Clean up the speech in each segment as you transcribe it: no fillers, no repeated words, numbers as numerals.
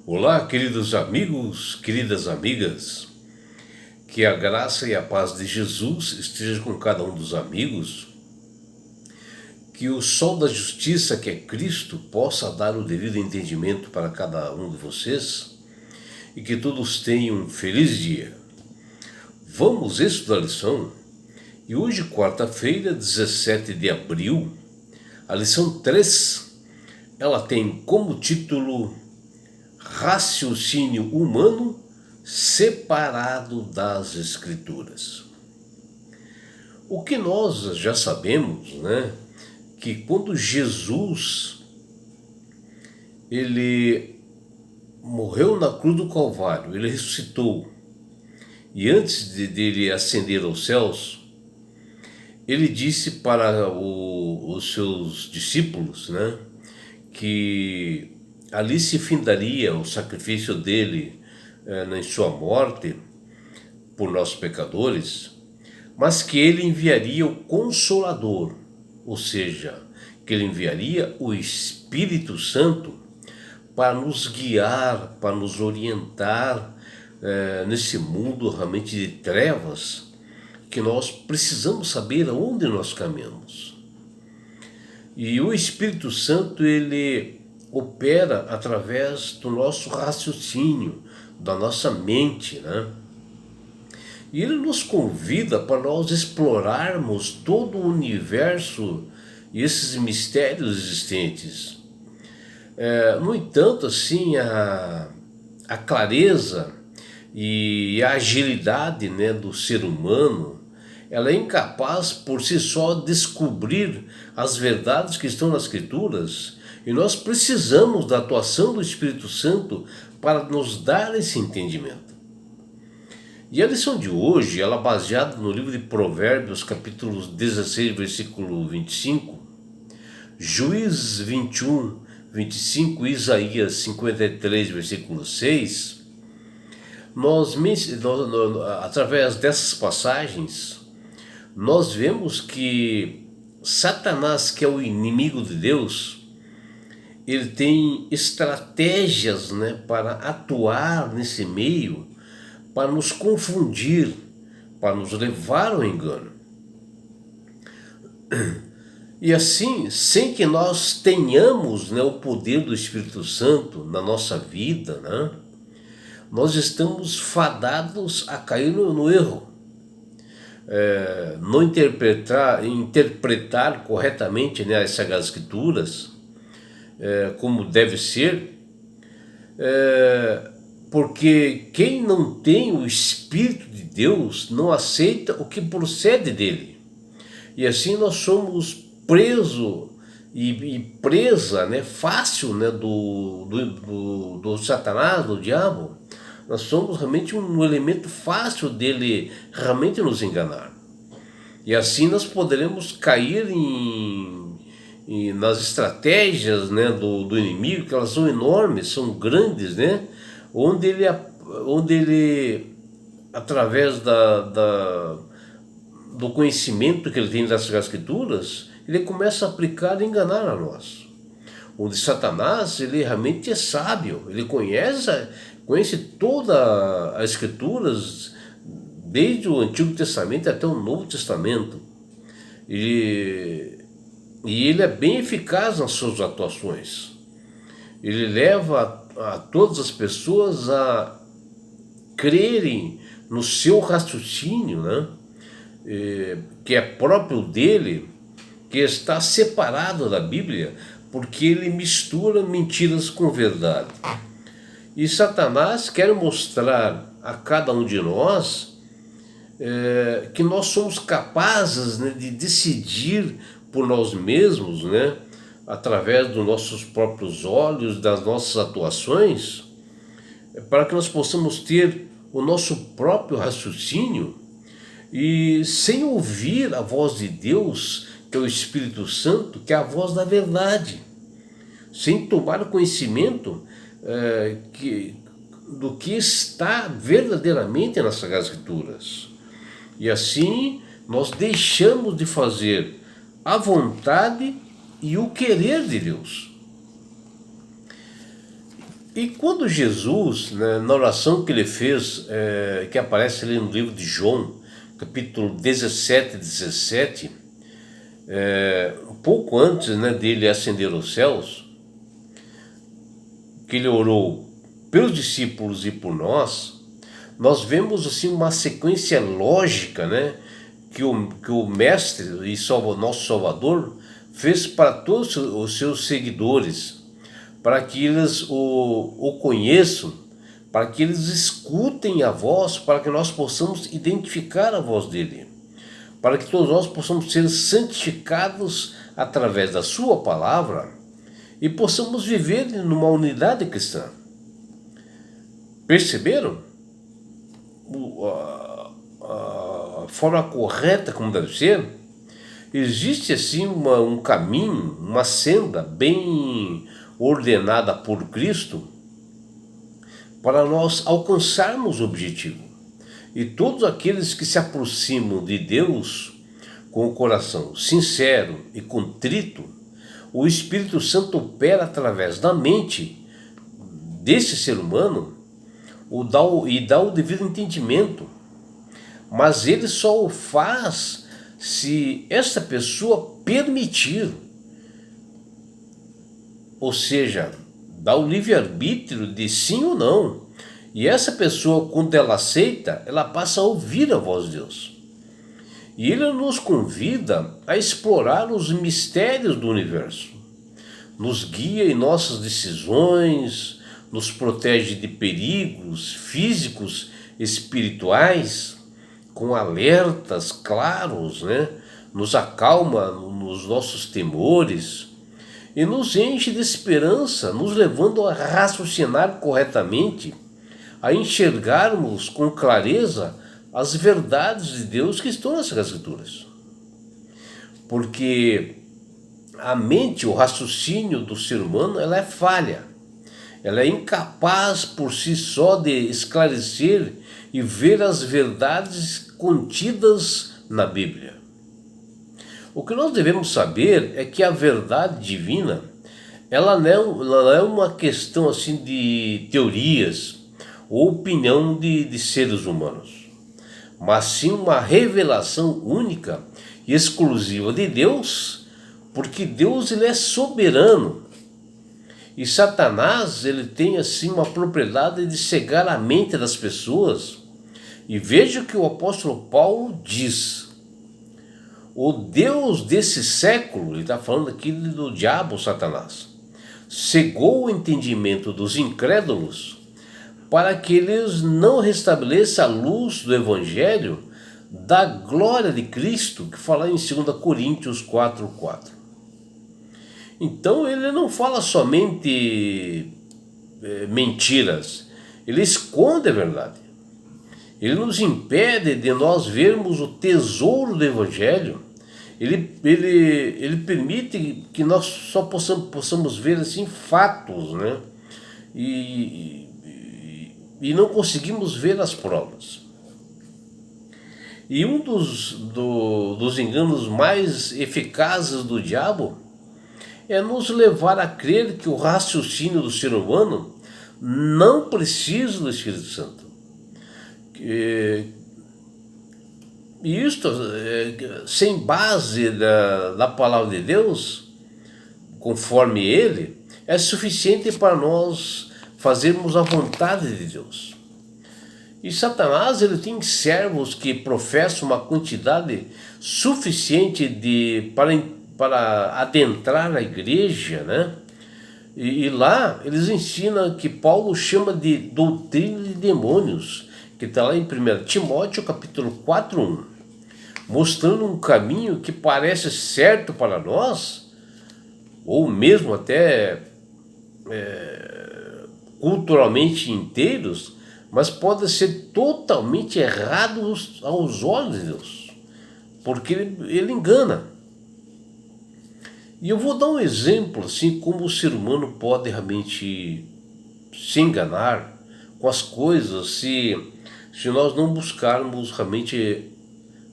Olá, queridos amigos, queridas amigas, que a graça e a paz de Jesus esteja com cada um dos amigos, que o sol da justiça, que é Cristo, possa dar o devido entendimento para cada um de vocês e que todos tenham um feliz dia. Vamos estudar a lição e hoje, quarta-feira, 17 de abril, a lição 3, ela tem como título Raciocínio humano separado das Escrituras. O que nós já sabemos, né, que quando Jesus ele morreu na cruz do Calvário, ele ressuscitou, e antes dele ascender aos céus, ele disse para os seus discípulos, né, que ali se findaria o sacrifício dele em sua morte por nossos pecadores, mas que ele enviaria o Consolador, ou seja, que ele enviaria o Espírito Santo para nos guiar, para nos orientar nesse mundo realmente de trevas, que nós precisamos saber aonde nós caminhamos. E o Espírito Santo, ele opera através do nosso raciocínio, da nossa mente, né? E ele nos convida para nós explorarmos todo o universo e esses mistérios existentes. No entanto, assim, a clareza e a agilidade, né, do ser humano, ela é incapaz por si só descobrir as verdades que estão nas Escrituras, e nós precisamos da atuação do Espírito Santo para nos dar esse entendimento. E a lição de hoje, ela é baseada no livro de Provérbios, capítulo 16, versículo 25, Juízes 21, 25, Isaías 53, versículo 6, através dessas passagens, nós vemos que Satanás, que é o inimigo de Deus, ele tem estratégias, né, para atuar nesse meio, para nos confundir, para nos levar ao engano. E assim, sem que nós tenhamos, né, o poder do Espírito Santo na nossa vida, né, nós estamos fadados a cair no erro. Não interpretar corretamente, né, as Sagradas Escrituras, como deve ser, porque quem não tem o Espírito de Deus não aceita o que procede dele. E assim nós somos presos e presa, né, fácil, né, do Satanás, do diabo. Nós somos realmente um elemento fácil dele realmente nos enganar. E assim nós poderemos cair nas estratégias, né, do inimigo, que elas são enormes, são grandes, né, onde ele através do conhecimento que ele tem das Escrituras, ele começa a aplicar e enganar a nós. Onde Satanás, ele realmente é sábio, ele conhece todas as Escrituras, desde o Antigo Testamento até o Novo Testamento. E ele é bem eficaz nas suas atuações. Ele leva a todas as pessoas a crerem no seu raciocínio, né, que é próprio dele, que está separado da Bíblia, porque ele mistura mentiras com verdade. E Satanás quer mostrar a cada um de nós que nós somos capazes, né, de decidir por nós mesmos, né, através dos nossos próprios olhos, das nossas atuações, para que nós possamos ter o nosso próprio raciocínio e sem ouvir a voz de Deus, que é o Espírito Santo, que é a voz da verdade, sem tomar conhecimento do que está verdadeiramente nas Sagradas Escrituras. E assim nós deixamos de fazer a vontade e o querer de Deus. E quando Jesus, né, na oração que ele fez, que aparece ali no livro de João, capítulo 17, 17, um pouco antes, né, dele ascender aos céus, que ele orou pelos discípulos e por nós vemos assim uma sequência lógica, né, que o Mestre e nosso Salvador fez para todos os seus seguidores, para que eles o conheçam, para que eles escutem a voz, para que nós possamos identificar a voz dele, para que todos nós possamos ser santificados através da sua palavra e possamos viver numa unidade cristã. Perceberam a forma correta como deve ser? Existe assim um caminho, uma senda bem ordenada por Cristo para nós alcançarmos o objetivo. E todos aqueles que se aproximam de Deus com o coração sincero e contrito, o Espírito Santo opera através da mente desse ser humano e dá o devido entendimento. Mas ele só o faz se essa pessoa permitir. Ou seja, dá o livre-arbítrio de sim ou não. E essa pessoa, quando ela aceita, ela passa a ouvir a voz de Deus. E ele nos convida a explorar os mistérios do universo. Nos guia em nossas decisões, nos protege de perigos físicos, espirituais, com alertas claros, né? Nos acalma nos nossos temores e nos enche de esperança, nos levando a raciocinar corretamente, a enxergarmos com clareza as verdades de Deus que estão nas Escrituras. Porque a mente, o raciocínio do ser humano, ela é falha. Ela é incapaz por si só de esclarecer e ver as verdades contidas na Bíblia. O que nós devemos saber é que a verdade divina, ela não é uma questão assim de teorias ou opinião de seres humanos, mas sim uma revelação única e exclusiva de Deus, porque Deus ele é soberano. E Satanás ele tem assim uma propriedade de cegar a mente das pessoas. E veja o que o apóstolo Paulo diz: o Deus desse século, ele está falando aqui do diabo, Satanás, cegou o entendimento dos incrédulos para que eles não restabeleçam a luz do evangelho da glória de Cristo, que fala em 2 Coríntios 4:4. Então ele não fala somente mentiras, ele esconde a verdade. Ele nos impede de nós vermos o tesouro do Evangelho. Ele permite que nós só possamos ver assim fatos, né? E não conseguimos ver as provas. E um dos enganos mais eficazes do diabo é nos levar a crer que o raciocínio do ser humano não precisa do Espírito Santo. E isto, sem base da palavra de Deus, conforme ele, é suficiente para nós fazermos a vontade de Deus. E Satanás ele tem servos que professam uma quantidade suficiente para adentrar a igreja, né? E lá eles ensinam que Paulo chama de doutrina de demônios, que está lá em 1 Timóteo capítulo 4:1, mostrando um caminho que parece certo para nós, ou mesmo até culturalmente inteiros, mas pode ser totalmente errado aos olhos de Deus, porque ele engana. E eu vou dar um exemplo assim como o ser humano pode realmente se enganar com as coisas se nós não buscarmos realmente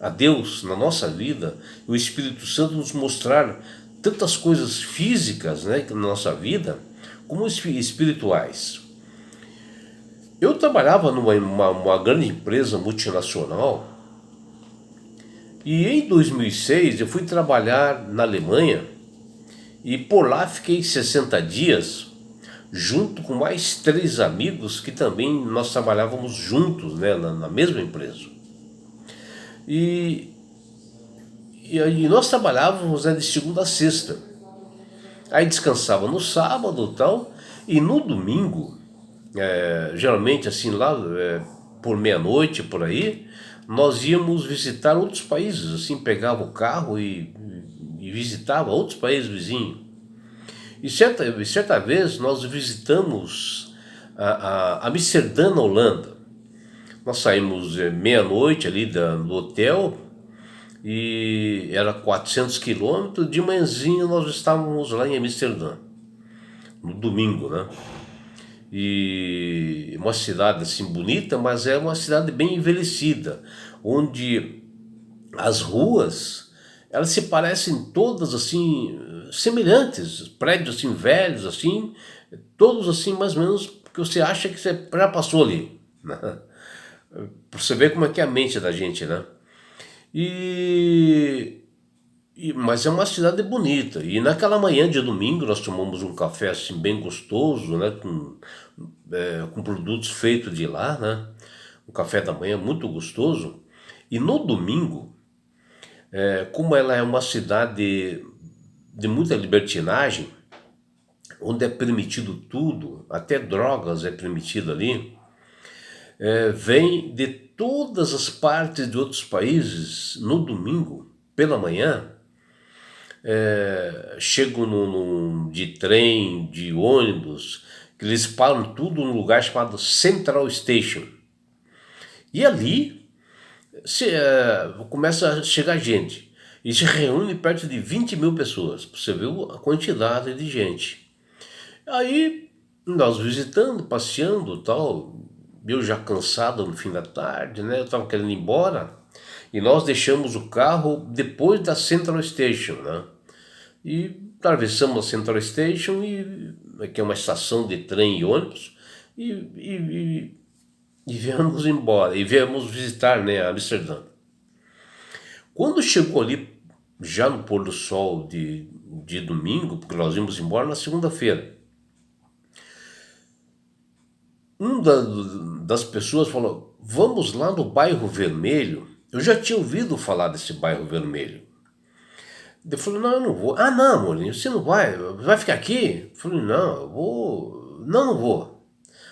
a Deus na nossa vida, o Espírito Santo nos mostrar tantas coisas físicas, né, na nossa vida, como espirituais. Eu trabalhava uma grande empresa multinacional e em 2006 eu fui trabalhar na Alemanha e por lá fiquei 60 dias junto com mais três amigos que também nós trabalhávamos juntos, né, na mesma empresa. E, e aí nós trabalhávamos, né, de segunda a sexta. Aí descansava no sábado e tal, e no domingo, geralmente assim lá por meia-noite por aí, nós íamos visitar outros países, assim, pegava o carro e visitava outros países vizinhos. E certa vez nós visitamos a Amsterdã, na Holanda. Nós saímos meia-noite ali do hotel e era 400 quilômetros. De manhãzinha nós estávamos lá em Amsterdã, no domingo, né? E uma cidade assim bonita, mas é uma cidade bem envelhecida, onde as ruas elas se parecem todas assim semelhantes, prédios assim velhos assim, todos assim mais ou menos que você acha que você já passou ali, né? Pra você ver como é que é a mente da gente, né? E, mas é uma cidade bonita. E naquela manhã de domingo nós tomamos um café assim bem gostoso, né? Com produtos feitos de lá, né? Um café da manhã muito gostoso. E no domingo, como ela é uma cidade de muita libertinagem, onde é permitido tudo, até drogas é permitido ali, vem de todas as partes de outros países no domingo, pela manhã, chegam de trem, de ônibus, que eles param tudo num lugar chamado Central Station. E ali começa a chegar gente. E se reúne perto de 20 mil pessoas. Você viu a quantidade de gente. Aí nós visitando, passeando e tal, eu já cansado no fim da tarde, né? Eu estava querendo ir embora. E nós deixamos o carro depois da Central Station, né? E atravessamos a Central Station, que é uma estação de trem e ônibus, e viemos embora, e viemos visitar, né, Amsterdã. Quando chegou ali, já no pôr do sol de domingo, porque nós íamos embora na segunda-feira, das pessoas falou: vamos lá no bairro Vermelho. Eu já tinha ouvido falar desse bairro Vermelho. Eu falei: não, eu não vou. Ah, não, Molinho, você não vai ficar aqui? Eu falei: não, eu vou. Não, não vou.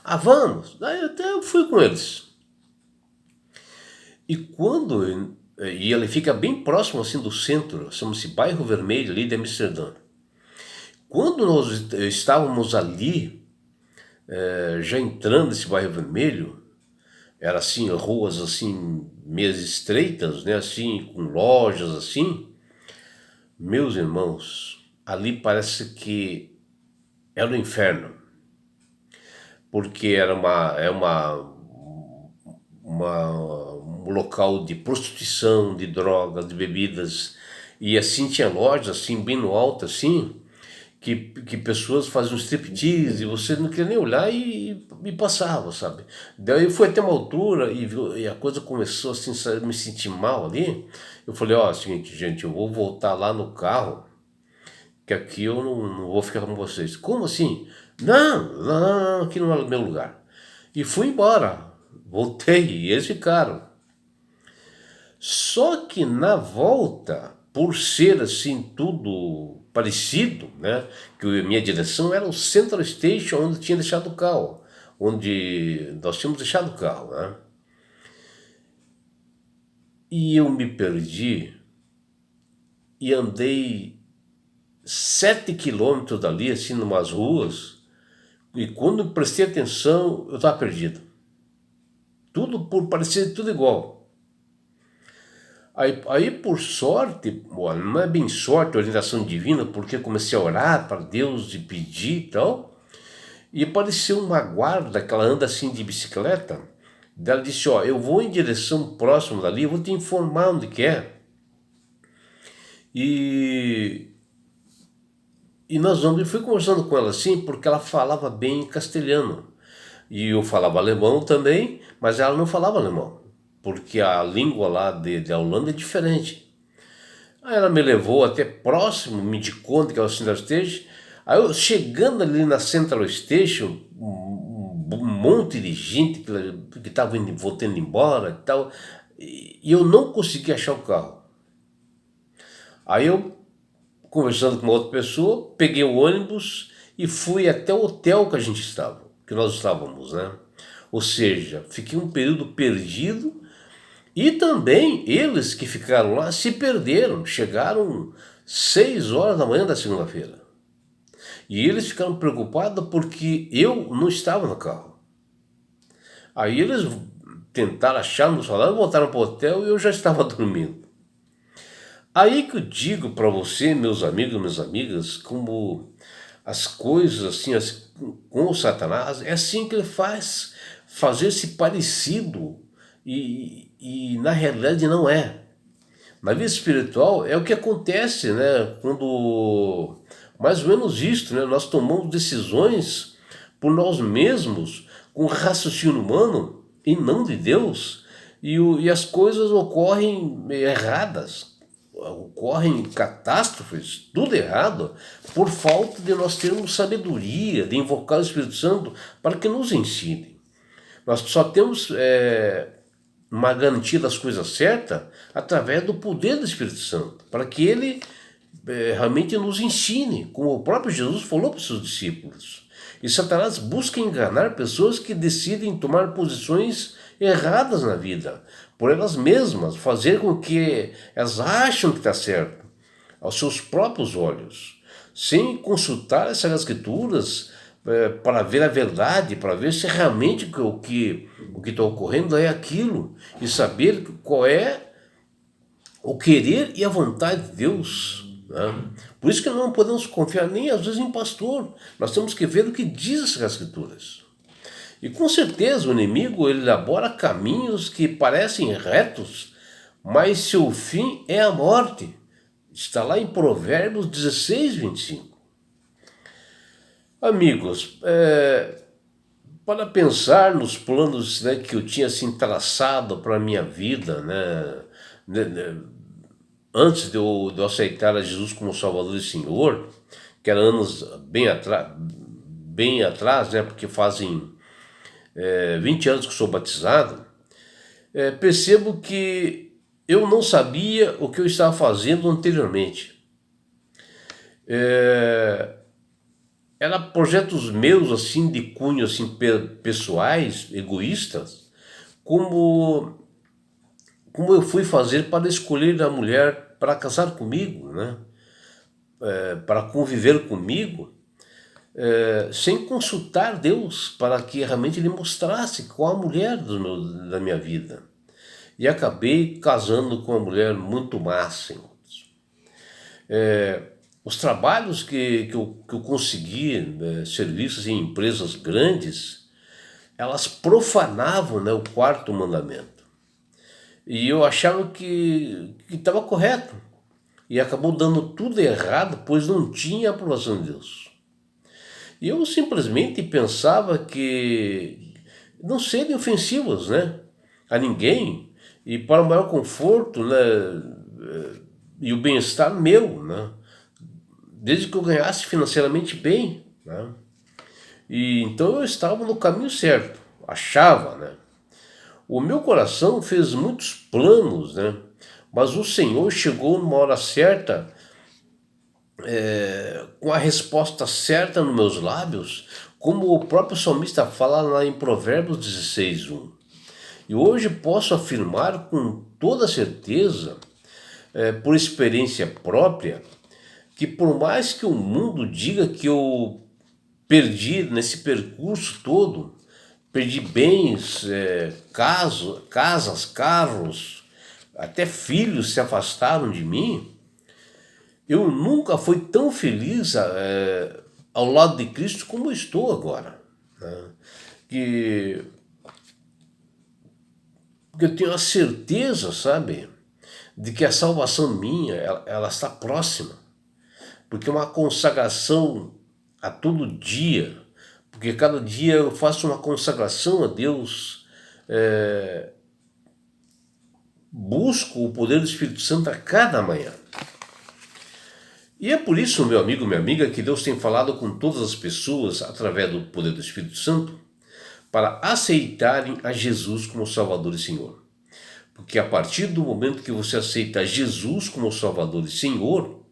Ah, vamos. Aí até eu fui com eles. E ele fica bem próximo assim do centro, chama-se Bairro Vermelho ali de Amsterdã. Quando nós estávamos ali, já entrando nesse Bairro Vermelho, era assim, ruas assim, meio estreitas, né, assim, com lojas assim. Meus irmãos, ali parece que era o inferno, porque um local de prostituição, de drogas, de bebidas, e assim tinha lojas assim bem no alto assim, que pessoas faziam striptease e você não queria nem olhar e passava, sabe? Daí foi até uma altura e a coisa começou assim, a me sentir mal ali. Eu falei: ó, é o seguinte, gente, eu vou voltar lá no carro, que aqui eu não vou ficar com vocês. Como assim? Não, não, não, não, aqui não é o meu lugar. E fui embora, voltei e eles ficaram. Só que na volta, por ser assim tudo parecido, né? Que a minha direção era o Central Station, onde tinha deixado o carro, onde nós tínhamos deixado o carro, né? E eu me perdi e andei 7 quilômetros dali, assim, numas ruas, e quando eu prestei atenção, eu estava perdido. Tudo por parecer tudo igual. Aí por sorte, bom, não é bem sorte, orientação divina, porque eu comecei a orar para Deus e pedir e tal, e apareceu uma guarda que ela anda assim de bicicleta. Ela disse: ó, eu vou em direção próxima dali, eu vou te informar onde que é. E, e nós vamos, eu fui conversando com ela assim, porque ela falava bem castelhano. E eu falava alemão também, mas ela não falava alemão, porque a língua lá de Holanda é diferente. Aí ela me levou até próximo, me indicou onde que é o Central Station. Aí eu chegando ali na Central Station, um monte de gente que estava voltando embora e tal, e eu não consegui achar o carro. Aí eu, conversando com uma outra pessoa, peguei o ônibus e fui até o hotel que a gente estava, que nós estávamos, né? Ou seja, fiquei um período perdido e também eles que ficaram lá se perderam, chegaram 6 horas da manhã da segunda-feira. E eles ficaram preocupados porque eu não estava no carro. Aí eles tentaram achar no salário, voltaram para o hotel e eu já estava dormindo. Aí que eu digo para você, meus amigos, minhas amigas, como as coisas assim, com o Satanás, é assim que ele faz, fazer-se parecido e na realidade não é. Na vida espiritual é o que acontece, né? Quando, mais ou menos isto, né? Nós tomamos decisões por nós mesmos, com raciocínio humano e não de Deus, e as coisas ocorrem erradas, ocorrem catástrofes, tudo errado, por falta de nós termos sabedoria, de invocar o Espírito Santo para que nos ensine. Nós só temos uma garantia das coisas certas através do poder do Espírito Santo, para que ele realmente nos ensine, como o próprio Jesus falou para os seus discípulos. E Satanás busca enganar pessoas que decidem tomar posições erradas na vida, por elas mesmas, fazer com que elas acham que está certo, aos seus próprios olhos, sem consultar essas escrituras para ver a verdade, para ver se realmente o que está ocorrendo é aquilo, e saber qual é o querer e a vontade de Deus. Né? Por isso que não podemos confiar nem às vezes em pastor, nós temos que ver o que diz essas escrituras. E com certeza o inimigo ele elabora caminhos que parecem retos, mas seu fim é a morte. Está lá em Provérbios 16, 25. Amigos, para pensar nos planos, né, que eu tinha assim, traçado para a minha vida, antes de eu aceitar a Jesus como Salvador e Senhor, que era anos bem atrás, né, porque fazem 20 anos que sou batizado, percebo que eu não sabia o que eu estava fazendo anteriormente. Era projetos meus assim de cunho assim pessoais, egoístas, como eu fui fazer para escolher a mulher para casar comigo, né? Para conviver comigo, sem consultar Deus para que realmente Ele mostrasse qual a mulher da minha vida. E acabei casando com uma mulher muito massa. Os trabalhos que eu consegui, serviços em empresas grandes, elas profanavam, né, o quarto mandamento. E eu achava que estava correto. E acabou dando tudo errado, pois não tinha aprovação de Deus. E eu simplesmente pensava que não serem ofensivos, né, a ninguém, e para o maior conforto, né, e o bem-estar meu, né, desde que eu ganhasse financeiramente bem, né? E então eu estava no caminho certo, achava, né? O meu coração fez muitos planos, né? Mas o Senhor chegou numa hora certa, com a resposta certa nos meus lábios, como o próprio salmista fala lá em Provérbios 16, 1. E hoje posso afirmar com toda certeza, por experiência própria, que por mais que o mundo diga que eu perdi nesse percurso todo, perdi bens, casas, carros, até filhos se afastaram de mim, eu nunca fui tão feliz ao lado de Cristo como eu estou agora. Né? Que, porque eu tenho a certeza, sabe, de que a salvação minha, ela está próxima. Porque uma consagração a todo dia porque cada dia eu faço uma consagração a Deus, busco o poder do Espírito Santo a cada manhã. E é por isso, meu amigo, minha amiga, que Deus tem falado com todas as pessoas através do poder do Espírito Santo para aceitarem a Jesus como Salvador e Senhor. Porque a partir do momento que você aceita Jesus como Salvador e Senhor,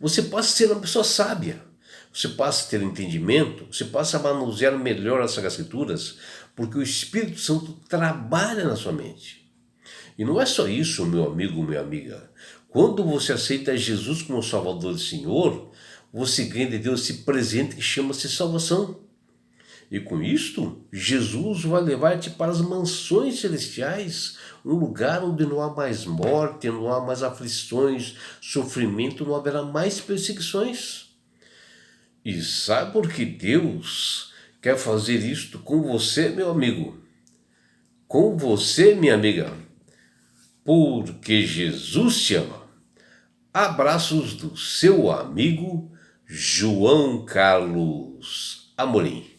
você passa a ser uma pessoa sábia, você passa a ter entendimento, você passa a manusear melhor as Sagradas Escrituras, porque o Espírito Santo trabalha na sua mente. E não é só isso, meu amigo, minha amiga. Quando você aceita Jesus como Salvador e Senhor, você ganha de Deus esse presente que chama-se salvação. E com isto, Jesus vai levar-te para as mansões celestiais, um lugar onde não há mais morte, não há mais aflições, sofrimento, não haverá mais perseguições. E sabe por que Deus quer fazer isto com você, meu amigo? Com você, minha amiga? Porque Jesus te ama. Abraços do seu amigo João Carlos Amorim.